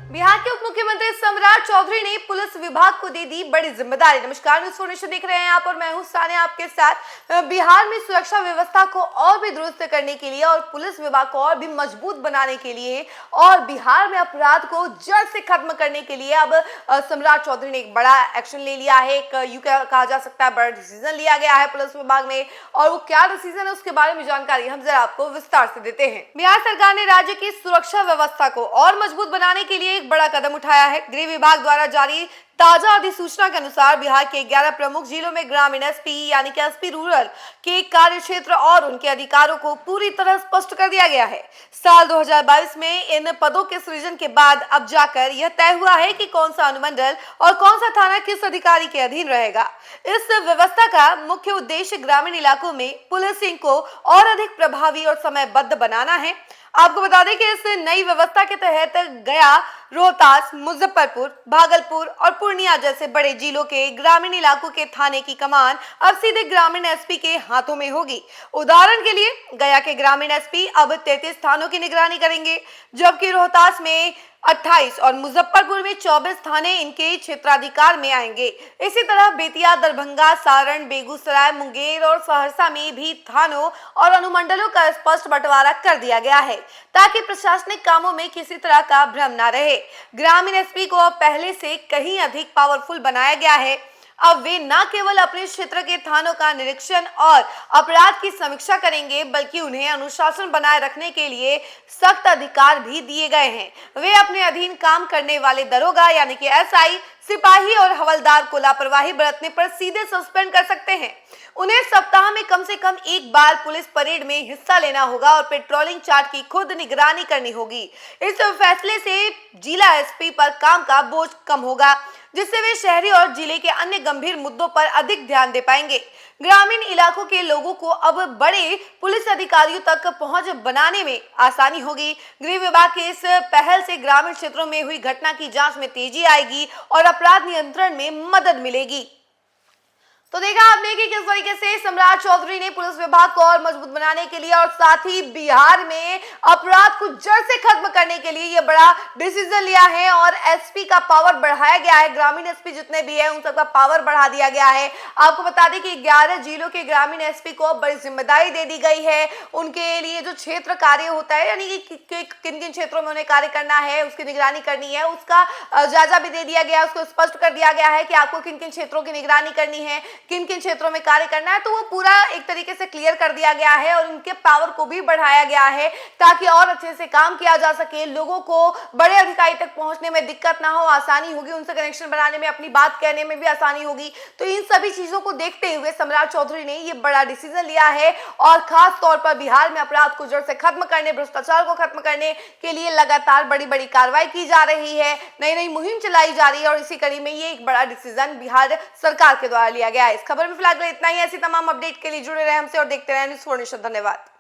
बिहार के उप मुख्यमंत्री सम्राट चौधरी ने पुलिस विभाग को दे दी बड़ी जिम्मेदारी। नमस्कार, न्यूज़ 4 देख रहे हैं आप और मैं हूं सानिया आपके साथ। बिहार में सुरक्षा व्यवस्था को और भी दुरुस्त करने के लिए और पुलिस विभाग को और भी मजबूत बनाने के लिए और बिहार में अपराध को जड़ से खत्म करने के लिए अब सम्राट चौधरी ने एक बड़ा एक्शन ले लिया है। एक यूं कहा जा सकता है बड़ा डिसीजन लिया गया है पुलिस विभाग में, और वो क्या डिसीजन है उसके बारे में जानकारी हम जरा आपको विस्तार से देते हैं। बिहार सरकार ने राज्य की सुरक्षा व्यवस्था को और मजबूत बनाने के लिए एक बड़ा कदम उठाया है। गृह विभाग द्वारा जारी ताजा अधिसूचना के अनुसार बिहार के 11 प्रमुख जिलों में ग्रामीण एसपी यानी कि एसपी रूरल के कार्य क्षेत्र और उनके अधिकारों को पूरी तरह स्पष्ट कर दिया गया है। साल 2022 में इन पदों के सृजन के बाद अब जाकर यह तय हुआ है कि कौन सा अनुमंडल और कौन सा थाना किस अधिकारी के अधीन रहेगा। इस व्यवस्था का मुख्य उद्देश्य ग्रामीण इलाकों में पुलिसिंग को और अधिक प्रभावी और समयबद्ध बनाना है। आपको बता दें कि इस नई व्यवस्था के तहत गया, रोहतास, मुजफ्फरपुर, भागलपुर और पूर्णिया जैसे बड़े जिलों के ग्रामीण इलाकों के थाने की कमान अब सीधे ग्रामीण एसपी के हाथों में होगी। उदाहरण के लिए गया के ग्रामीण एसपी अब 33 थानों की निगरानी करेंगे, जबकि रोहतास में 28 और मुजफ्फरपुर में 24 थाने इनके क्षेत्राधिकार में आएंगे। इसी तरह बेतिया, दरभंगा, सारण, बेगूसराय, मुंगेर और सहरसा में भी थानों और अनुमंडलों का स्पष्ट बंटवारा कर दिया गया है ताकि प्रशासनिक कामों में किसी तरह का भ्रम न रहे। ग्रामीण एसपी को अब पहले से कहीं अधिक पावरफुल बनाया गया है। अब वे न केवल अपने क्षेत्र के थानों का निरीक्षण और अपराध की समीक्षा करेंगे, बल्कि उन्हें अनुशासन बनाए रखने के लिए सख्त अधिकार भी दिए गए हैं। वे अपने अधीन काम करने वाले दरोगा यानी कि एसआई, सिपाही और हवलदार को लापरवाही बरतने पर सीधे सस्पेंड कर सकते हैं। उन्हें सप्ताह में कम से कम एक बार पुलिस परेड में हिस्सा लेना होगा और पेट्रोलिंग चार्ट की खुद निगरानी करनी होगी। इस फैसले से जिला एसपी पर काम का बोझ कम होगा, जिससे वे शहरी और जिले के अन्य गंभीर मुद्दों पर अधिक ध्यान दे पाएंगे। ग्रामीण इलाकों के लोगों को अब बड़े पुलिस अधिकारियों तक पहुंच बनाने में आसानी होगी। गृह विभाग की इस पहल से ग्रामीण क्षेत्रों में हुई घटना की जांच में तेजी आएगी और अपराध नियंत्रण में मदद मिलेगी। तो देखा आपने कि किस तरीके से सम्राट चौधरी ने पुलिस विभाग को और मजबूत बनाने के लिए और साथ ही बिहार में अपराध को जड़ से खत्म करने के लिए यह बड़ा डिसीजन लिया है और एसपी का पावर बढ़ाया गया है। ग्रामीण एसपी जितने भी है उन सबका पावर बढ़ा दिया गया है। आपको बता दें कि 11 जिलों के ग्रामीण एसपी को बड़ी जिम्मेदारी दे दी गई है। उनके लिए जो क्षेत्र कार्य होता है यानी कि किन किन क्षेत्रों में उन्हें कार्य करना है, उसकी निगरानी करनी है, उसका जायजा भी दे दिया गया है। उसको स्पष्ट कर दिया गया है कि आपको किन किन क्षेत्रों की निगरानी करनी है, किन किन क्षेत्रों में कार्य करना है। तो वो पूरा एक तरीके से क्लियर कर दिया गया है और उनके पावर को भी बढ़ाया गया है ताकि और अच्छे से काम किया जा सके, लोगों को बड़े अधिकारी तक पहुंचने में दिक्कत ना हो, आसानी होगी, उनसे कनेक्शन बनाने में, अपनी बात कहने में भी आसानी होगी। तो इन सभी चीजों को देखते हुए सम्राट चौधरी ने ये बड़ा डिसीजन लिया है और खास तौर पर बिहार में अपराध को जड़ से खत्म करने, भ्रष्टाचार को खत्म करने के लिए लगातार बड़ी बड़ी कार्रवाई की जा रही है, नई नई मुहिम चलाई जा रही है और इसी कड़ी में ये एक बड़ा डिसीजन बिहार सरकार के द्वारा लिया गया है। इस खबर में फिलहाल इतना ही। ऐसी तमाम अपडेट के लिए जुड़े रहे हमसे और देखते रहे न्यूज़ 4 नेशन। धन्यवाद।